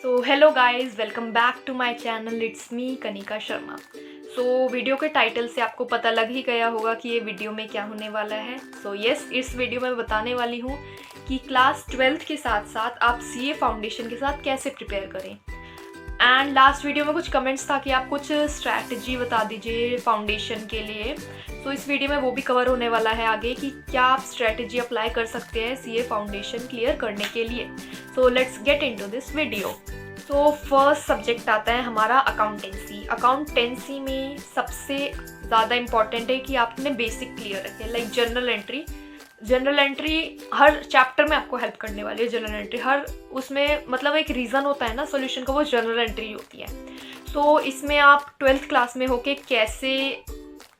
So hello guys, welcome back to my channel. It's me Kanika Sharma. So video के title से आपको पता लग ही गया होगा कि ये वीडियो में क्या होने वाला है। सो यस, इस वीडियो में बताने वाली हूँ कि क्लास 12th के साथ साथ आप सीए फाउंडेशन के साथ कैसे प्रिपेयर करें। एंड लास्ट वीडियो में कुछ कमेंट्स था कि आप कुछ स्ट्रैटेजी बता दीजिए फाउंडेशन के लिए। तो इस वीडियो में वो भी कवर होने वाला है आगे कि क्या आप स्ट्रैटेजी अप्लाई कर सकते हैं सीए फाउंडेशन क्लियर करने के लिए। So let's get into this video. तो फर्स्ट सब्जेक्ट आता है हमारा अकाउंटेंसी। अकाउंटेंसी में सबसे ज़्यादा इम्पॉर्टेंट है कि आपने बेसिक क्लियर रखें। लाइक जनरल एंट्री हर चैप्टर में आपको हेल्प करने वाली है। जनरल एंट्री हर उसमें मतलब एक रीज़न होता है ना सोल्यूशन का, वो जनरल एंट्री होती है। तो इसमें आप 12th क्लास में होके कैसे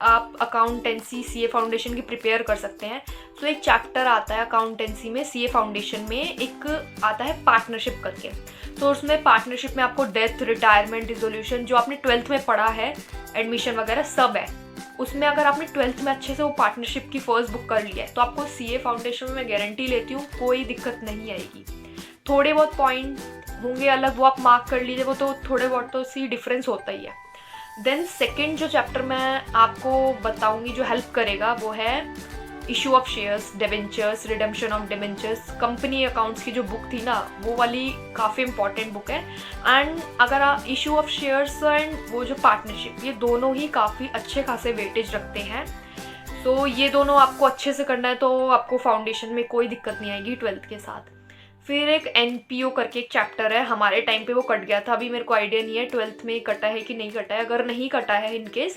आप अकाउंटेंसी सीए फाउंडेशन की प्रिपेयर कर सकते हैं। तो एक चैप्टर आता है अकाउंटेंसी में, सीए फाउंडेशन में एक आता है पार्टनरशिप करके। तो उसमें पार्टनरशिप में आपको डेथ, रिटायरमेंट, डिसोल्यूशन जो आपने 12th में पढ़ा है, एडमिशन वगैरह सब है। उसमें अगर आपने 12th में अच्छे से वो पार्टनरशिप की फर्स्ट बुक कर लिया है तो आपको सीए फाउंडेशन में मैं गारंटी लेती हूँ कोई दिक्कत नहीं आएगी। थोड़े बहुत पॉइंट होंगे अलग, वो आप मार्क कर लीजिए, वो तो थोड़े बहुत तो सी डिफरेंस होता ही है। देन सेकेंड जो चैप्टर मैं आपको बताऊंगी जो हेल्प करेगा वो है issue of shares, debentures, redemption of debentures. Company accounts की जो बुक थी ना, वो वाली काफ़ी इंपॉर्टेंट बुक है। एंड अगर आप इशू ऑफ शेयर्स एंड वो जो पार्टनरशिप, ये दोनों ही काफ़ी अच्छे खासे वेटेज रखते हैं। तो ये दोनों आपको अच्छे से करना है तो आपको फाउंडेशन में कोई दिक्कत नहीं आएगी 12th के साथ। फिर एक एनपीओ करके एक चैप्टर है, हमारे टाइम पे वो कट गया था, अभी मेरे को आइडिया नहीं है 12th में कटा है कि नहीं कटा है। अगर नहीं कटा है in case,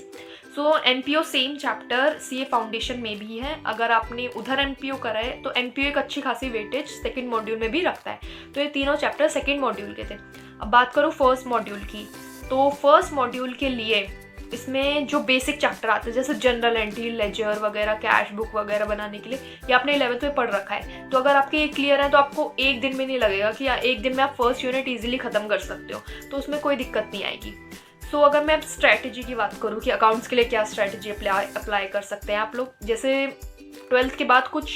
so NPO same chapter CA foundation में भी है। अगर आपने उधर एनपीओ करा है तो एनपीओ एक अच्छी खासी वेटेज सेकंड मॉड्यूल में भी रखता है। तो ये तीनों चैप्टर सेकंड मॉड्यूल के थे। अब बात करूँ फर्स्ट मॉड्यूल की, तो फर्स्ट मॉड्यूल के लिए इसमें जो बेसिक चैप्टर आते हैं जैसे जनरल एंट्री, लेजर वगैरह, कैश बुक वगैरह बनाने के लिए, ये आपने 11th में पढ़ रखा है। तो अगर आपके ये क्लियर है तो आपको एक दिन में नहीं लगेगा कि एक दिन में आप फर्स्ट यूनिट इजीली ख़त्म कर सकते हो, तो उसमें कोई दिक्कत नहीं आएगी। सो अगर मैं अब स्ट्रैटेजी की बात करूँ कि अकाउंट्स के लिए क्या स्ट्रैटेजी अप्लाई कर सकते हैं आप लोग, जैसे 12th के बाद कुछ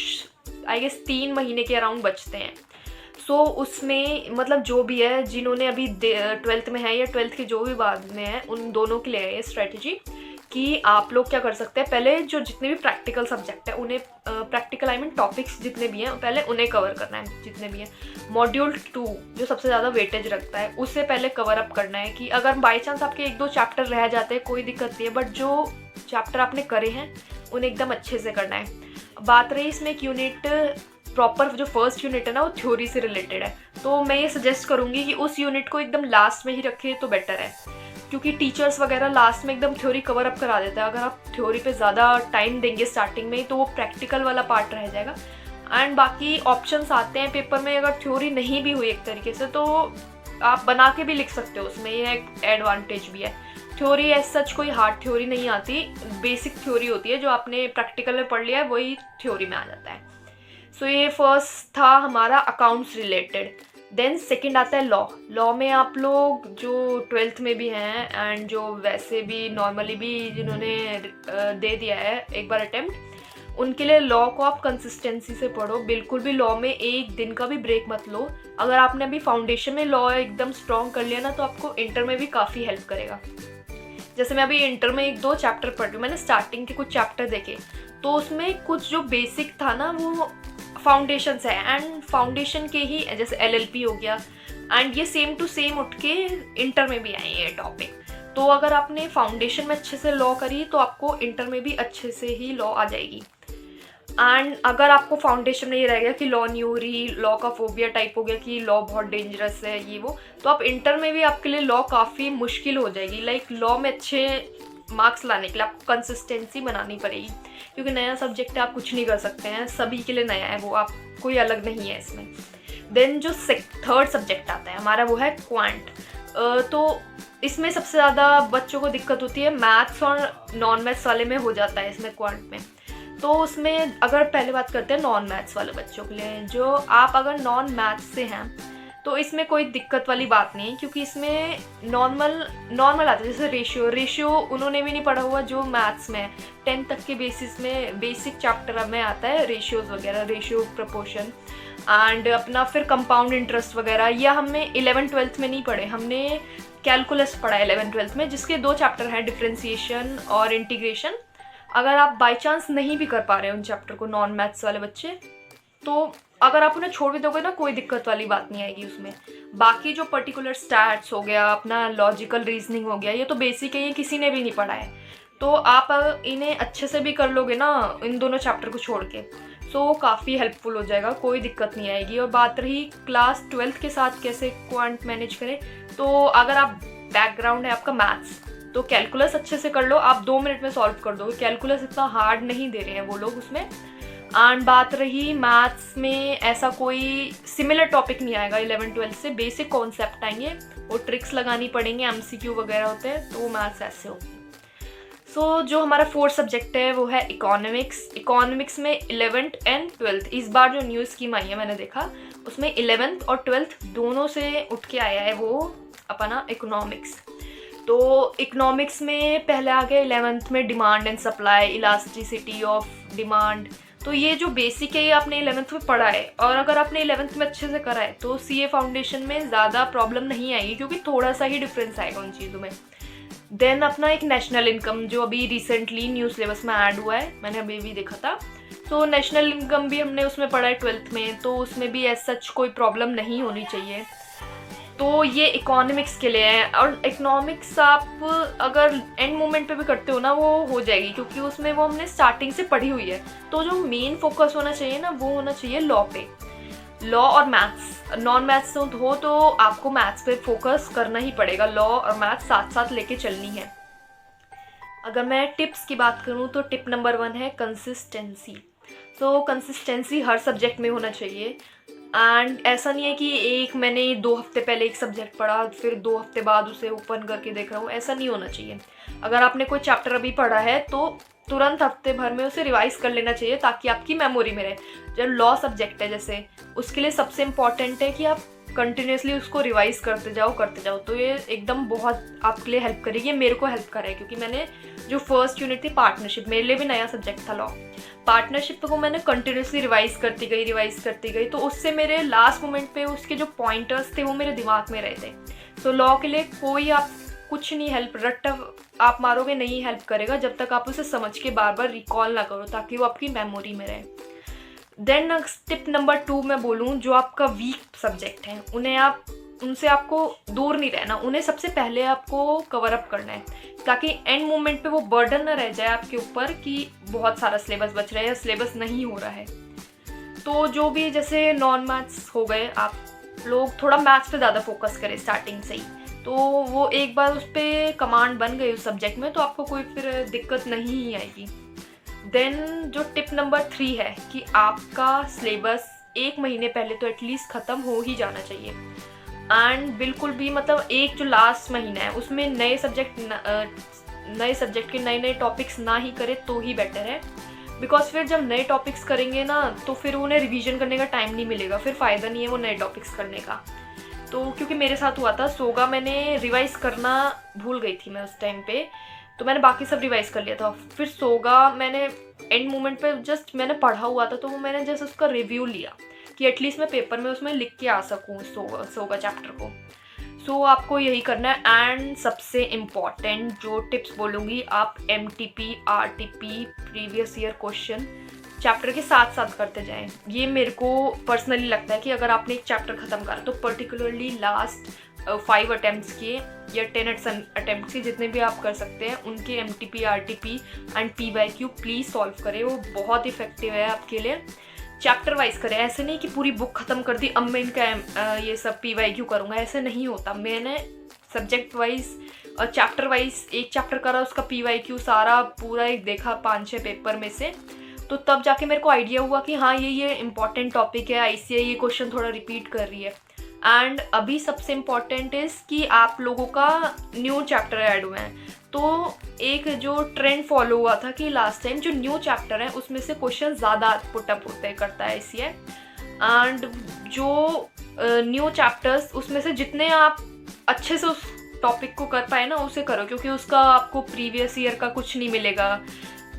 आई गेस 3 महीने के अराउंड बचते हैं। सो उसमें मतलब जो भी है, जिन्होंने अभी 12th में है या 12th के जो भी बाद में है, उन दोनों के लिए है ये स्ट्रैटेजी कि आप लोग क्या कर सकते हैं। पहले जो जितने भी प्रैक्टिकल सब्जेक्ट है उन्हें प्रैक्टिकल आई मीन टॉपिक्स जितने भी हैं पहले उन्हें कवर करना है। जितने भी हैं मॉड्यूल 2 जो सबसे ज़्यादा वेटेज रखता है उससे पहले कवर अप करना है। कि अगर बाई चांस आपके 1-2 चैप्टर रह जाते हैं कोई दिक्कत नहीं है, बट जो चैप्टर आपने करे हैं उन्हें एकदम अच्छे से करना है। बात रही इसमें एक यूनिट, प्रॉपर जो फर्स्ट यूनिट है ना वो थ्योरी से रिलेटेड है, तो मैं ये सजेस्ट करूँगी कि उस यूनिट को एकदम लास्ट में ही रखें तो बेटर है। क्योंकि टीचर्स वगैरह लास्ट में एकदम थ्योरी कवर अप करा देता है। अगर आप थ्योरी पे ज़्यादा टाइम देंगे स्टार्टिंग में तो वो प्रैक्टिकल वाला पार्ट रह जाएगा। एंड बाकी ऑप्शंस आते हैं पेपर में, अगर थ्योरी नहीं भी हुई एक तरीके से तो आप बना के भी लिख सकते हो, उसमें ये एक एडवांटेज भी है। थ्योरी एज सच कोई हार्ड थ्योरी नहीं आती, बेसिक थ्योरी होती है, जो आपने प्रैक्टिकल में पढ़ लिया है वही थ्योरी में आ जाता है। सो ये फर्स्ट था हमारा अकाउंट्स रिलेटेड। देन सेकंड आता है लॉ। लॉ में आप लोग जो 12th में भी हैं एंड जो वैसे भी नॉर्मली भी जिन्होंने दे दिया है एक बार अटेम्प्ट, उनके लिए लॉ को आप कंसिस्टेंसी से पढ़ो। बिल्कुल भी लॉ में एक दिन का भी ब्रेक मत लो। अगर आपने अभी फाउंडेशन में लॉ एकदम स्ट्रॉन्ग कर लिया ना तो आपको इंटर में भी काफ़ी हेल्प करेगा। जैसे मैं अभी इंटर में 1-2 चैप्टर पढ़ रही हूँ, मैंने स्टार्टिंग के कुछ चैप्टर देखे तो उसमें कुछ जो बेसिक था ना वो फाउंडेशन से है। एंड फाउंडेशन के ही जैसे एलएलपी हो गया, एंड ये सेम टू सेम उठ के इंटर में भी आए ये टॉपिक। तो अगर आपने फाउंडेशन में अच्छे से लॉ करी तो आपको इंटर में भी अच्छे से ही लॉ आ जाएगी। एंड अगर आपको फाउंडेशन में ये रह गया कि लॉ नहीं हो रही, लॉ का फोबिया टाइप हो गया कि लॉ बहुत डेंजरस है ये वो, तो आप इंटर में भी आपके लिए लॉ काफ़ी मुश्किल हो जाएगी। लाइक लॉ में अच्छे मार्क्स लाने के लिए आपको कंसिस्टेंसी बनानी पड़ेगी, क्योंकि नया सब्जेक्ट है, आप कुछ नहीं कर सकते हैं, सभी के लिए नया है वो, आप कोई अलग नहीं है इसमें। देन जो थर्ड सब्जेक्ट आता है हमारा वो है क्वांट। तो इसमें सबसे ज़्यादा बच्चों को दिक्कत होती है, मैथ्स और नॉन मैथ्स वाले में हो जाता है इसमें क्वांट में। तो उसमें अगर पहले बात करते हैं नॉन मैथ्स वाले बच्चों के लिए, जो आप अगर नॉन मैथ्स से हैं तो इसमें कोई दिक्कत वाली बात नहीं है, क्योंकि इसमें नॉर्मल आता है। जैसे रेशियो उन्होंने भी नहीं पढ़ा हुआ जो मैथ्स में 10th तक के बेसिस में बेसिक चैप्टर में आता है, रेशियोज वगैरह, रेशियो प्रपोर्शन एंड अपना फिर कंपाउंड इंटरेस्ट वगैरह। यह हमने 11th-12th में नहीं पढ़े, हमने कैलकुलस पढ़ा है 11th-12th में, जिसके 2 चैप्टर हैं, डिफरेंशिएशन और इंटीग्रेशन। अगर आप बाई चांस नहीं भी कर पा रहे हैं उन चैप्टर को, नॉन मैथ्स वाले बच्चे, तो अगर आप उन्हें छोड़ भी दोगे ना, कोई दिक्कत वाली बात नहीं आएगी उसमें। बाकी जो पर्टिकुलर स्टैट्स हो गया, अपना लॉजिकल रीजनिंग हो गया, ये तो बेसिक है, ये किसी ने भी नहीं पढ़ा है। तो आप इन्हें अच्छे से भी कर लोगे ना इन दोनों चैप्टर को छोड़ के, सो काफ़ी हेल्पफुल हो जाएगा, कोई दिक्कत नहीं आएगी। और बात रही क्लास 12th के साथ कैसे क्वांट मैनेज करें, तो अगर आप बैकग्राउंड है आपका मैथ्स, तो कैलकुलस अच्छे से कर लो, आप 2 मिनट में सॉल्व कर दोगे। कैलकुलस इतना हार्ड नहीं दे रहे हैं वो लोग उसमें। एंड बात रही मैथ्स में, ऐसा कोई सिमिलर टॉपिक नहीं आएगा 11th-12th से, बेसिक कॉन्सेप्ट आएंगे, वो ट्रिक्स लगानी पड़ेंगे, MCQ वगैरह होते हैं, तो मैथ्स ऐसे होगी। सो जो हमारा 4th सब्जेक्ट है वो है इकोनॉमिक्स। इकोनॉमिक्स में 11th and 12th, इस बार जो न्यू स्कीम आई है मैंने देखा, उसमें 11th और 12th दोनों से उठ के आया है वो अपना इकोनॉमिक्स। तो इकोनॉमिक्स में पहले आ गया 11th में demand and supply, elasticity of demand. तो ये जो बेसिक है ये आपने 11th में पढ़ा है, और अगर आपने 11th में अच्छे से करा है तो CA फाउंडेशन में ज़्यादा प्रॉब्लम नहीं आएगी, क्योंकि थोड़ा सा ही डिफरेंस आएगा उन चीज़ों में। देन अपना एक नेशनल इनकम जो अभी रिसेंटली न्यू सिलेबस में ऐड हुआ है, मैंने अभी भी देखा था, तो नेशनल इनकम भी हमने उसमें पढ़ा है 12th में, तो उसमें भी एज सच कोई प्रॉब्लम नहीं होनी चाहिए। तो ये इकोनॉमिक्स के लिए है। और इकोनॉमिक्स आप अगर एंड मोमेंट पे भी करते हो ना, वो हो जाएगी, क्योंकि उसमें वो हमने स्टार्टिंग से पढ़ी हुई है। तो जो मेन फोकस होना चाहिए ना, वो होना चाहिए लॉ पे, लॉ और मैथ्स। नॉन मैथ्स हो तो आपको मैथ्स पे फोकस करना ही पड़ेगा, लॉ और मैथ्स साथ साथ लेके चलनी है। अगर मैं टिप्स की बात करूँ तो टिप नंबर 1 है कंसिस्टेंसी। तो कंसिस्टेंसी हर सब्जेक्ट में होना चाहिए। एंड ऐसा नहीं है कि मैंने 2 हफ्ते पहले एक सब्जेक्ट पढ़ा, फिर 2 हफ्ते बाद उसे ओपन करके देख रहा हूँ, ऐसा नहीं होना चाहिए। अगर आपने कोई चैप्टर अभी पढ़ा है तो तुरंत हफ्ते भर में उसे रिवाइज कर लेना चाहिए, ताकि आपकी मेमोरी में रहे। जब लॉ सब्जेक्ट है जैसे, उसके लिए सबसे इम्पॉर्टेंट है कि आप कंटिन्यूसली उसको रिवाइज करते जाओ, तो ये एकदम बहुत आपके लिए हेल्प करेगी। मेरे को हेल्प करे, क्योंकि मैंने जो फर्स्ट यूनिट थी पार्टनरशिप, मेरे लिए भी नया सब्जेक्ट था लॉ, पार्टनरशिप को मैंने कंटिन्यूसली रिवाइज करती गई, तो उससे मेरे लास्ट मोमेंट पे उसके जो पॉइंटर्स थे वो मेरे दिमाग में रहे थे। तो लॉ के लिए कोई आप कुछ नहीं हेल्प, रट्टा आप मारोगे नहीं हेल्प करेगा, जब तक आप उसे समझ के बार बार रिकॉल ना करो, ताकि वो आपकी मेमोरी में रहे। देन टिप नंबर 2 मैं बोलूँ, जो आपका वीक सब्जेक्ट है उनसे आपको दूर नहीं रहना, उन्हें सबसे पहले आपको कवर अप करना है, ताकि एंड मोमेंट पे वो बर्डन ना रह जाए आपके ऊपर कि बहुत सारा सिलेबस बच रहा है या सिलेबस नहीं हो रहा है। तो जो भी जैसे नॉन मैथ्स हो गए, आप लोग थोड़ा मैथ्स पे ज़्यादा फोकस करें स्टार्टिंग से ही, तो वो एक बार उस पर कमांड बन गई उस सब्जेक्ट में, तो आपको कोई फिर दिक्कत नहीं ही आएगी। देन जो टिप नंबर 3 है कि आपका सिलेबस 1 महीने पहले तो एटलीस्ट ख़त्म हो ही जाना चाहिए। एंड बिल्कुल भी मतलब एक जो लास्ट महीना है उसमें नए सब्जेक्ट के नए टॉपिक्स ना ही करें तो ही बेटर है, बिकॉज फिर जब नए टॉपिक्स करेंगे ना तो फिर उन्हें रिवीजन करने का टाइम नहीं मिलेगा, फिर फ़ायदा नहीं है वो नए टॉपिक्स करने का। तो क्योंकि मेरे साथ हुआ था, सोगा मैंने रिवाइज़ करना भूल गई थी मैं उस टाइम पे, तो मैंने बाकी सब रिवाइज कर लिया था। फिर सोगा मैंने एंड मोमेंट पे जस्ट मैंने पढ़ा हुआ था, तो वो मैंने जस्ट उसका रिव्यू लिया कि एटलीस्ट मैं पेपर में उसमें लिख के आ सकूँ सोगा चैप्टर को। सो आपको यही करना है। एंड सबसे इम्पॉर्टेंट जो टिप्स बोलूँगी, आप MTP RTP previous year question chapter के साथ साथ करते जाएं। ये मेरे को पर्सनली लगता है कि अगर आपने एक चैप्टर ख़त्म करा तो पर्टिकुलरली लास्ट 5 अटैम्प्ट्स किए या 10 अटैम्प्ट्स किए, जितने भी आप कर सकते हैं, उनके MTP RTP and PYQ please solve करें, वो बहुत इफेक्टिव है आपके लिए। चैप्टर वाइज करें, ऐसे नहीं कि पूरी बुक ख़त्म कर दी अब मैं इनका ये सब PYQ करूँगा, ऐसे नहीं होता। मैंने सब्जेक्ट वाइज और चैप्टर वाइज एक चैप्टर करा, उसका PYQ सारा पूरा एक देखा 5-6 पेपर में से, तो तब जाके मेरे को आइडिया हुआ कि हाँ ये इंपॉर्टेंट टॉपिक है, ICAI ये क्वेश्चन थोड़ा रिपीट कर रही है। एंड अभी सबसे इम्पॉर्टेंट इज़ कि आप लोगों का न्यू चैप्टर ऐड हुए हैं, तो एक जो ट्रेंड फॉलो हुआ था कि लास्ट टाइम जो न्यू चैप्टर है उसमें से क्वेश्चन ज़्यादा पुटअप होते करता है ICAI। एंड जो न्यू चैप्टर्स उसमें से जितने आप अच्छे से उस टॉपिक को कर पाए ना उसे करो, क्योंकि उसका आपको प्रीवियस ईयर का कुछ नहीं मिलेगा,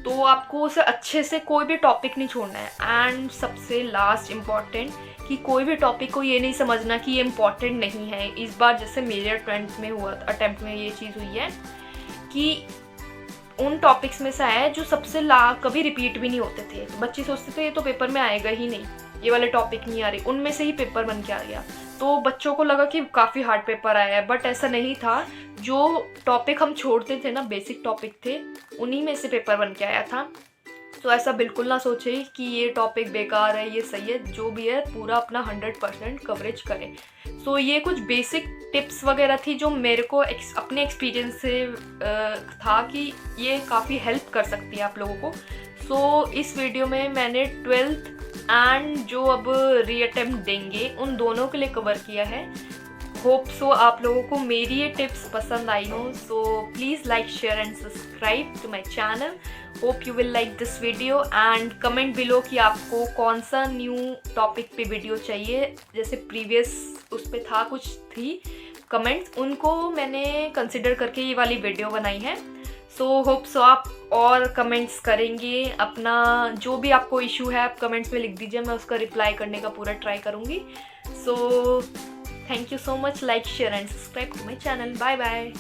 तो आपको उसे अच्छे से कोई भी टॉपिक नहीं छोड़ना है। एंड सबसे लास्ट इम्पॉर्टेंट कि कोई भी टॉपिक को ये नहीं समझना कि ये इम्पॉर्टेंट नहीं है। इस बार जैसे मेरे अटेम्प्ट में ये चीज़ हुई है कि उन टॉपिक्स में से आया जो सबसे कभी रिपीट भी नहीं होते थे। तो बच्चे सोचते थे ये तो पेपर में आएगा ही नहीं, ये वाले टॉपिक नहीं आ रहे, उनमें से ही पेपर बन के आ गया। तो बच्चों को लगा कि काफ़ी हार्ड पेपर आया है, बट ऐसा नहीं था। जो टॉपिक हम छोड़ते थे ना, बेसिक टॉपिक थे, उन्हीं में से पेपर बन के आया था। तो ऐसा बिल्कुल ना सोचे कि ये टॉपिक बेकार है, ये सही है, जो भी है पूरा अपना 100% कवरेज करें। सो ये कुछ बेसिक टिप्स वगैरह थी जो मेरे को अपने एक्सपीरियंस से था कि ये काफ़ी हेल्प कर सकती है आप लोगों को। सो इस वीडियो में मैंने 12th एंड जो अब रीअटेम्प्ट देंगे उन दोनों के लिए कवर किया है। होप सो आप लोगों को मेरी ये टिप्स पसंद आई हो। So please like, share and subscribe to my channel. Hope you will like this video and comment below कि आपको कौन सा न्यू टॉपिक पे वीडियो चाहिए। जैसे प्रीवियस उस पर था कुछ 3 कमेंट्स, उनको मैंने कंसिडर करके ये वाली वीडियो बनाई है। सो होप सो आप और कमेंट्स करेंगे। अपना जो भी आपको इशू है आप कमेंट्स में लिख दीजिए, मैं उसका रिप्लाई करने का पूरा ट्राई करूँगी। So thank you so much. Like, share and subscribe to my channel. Bye bye.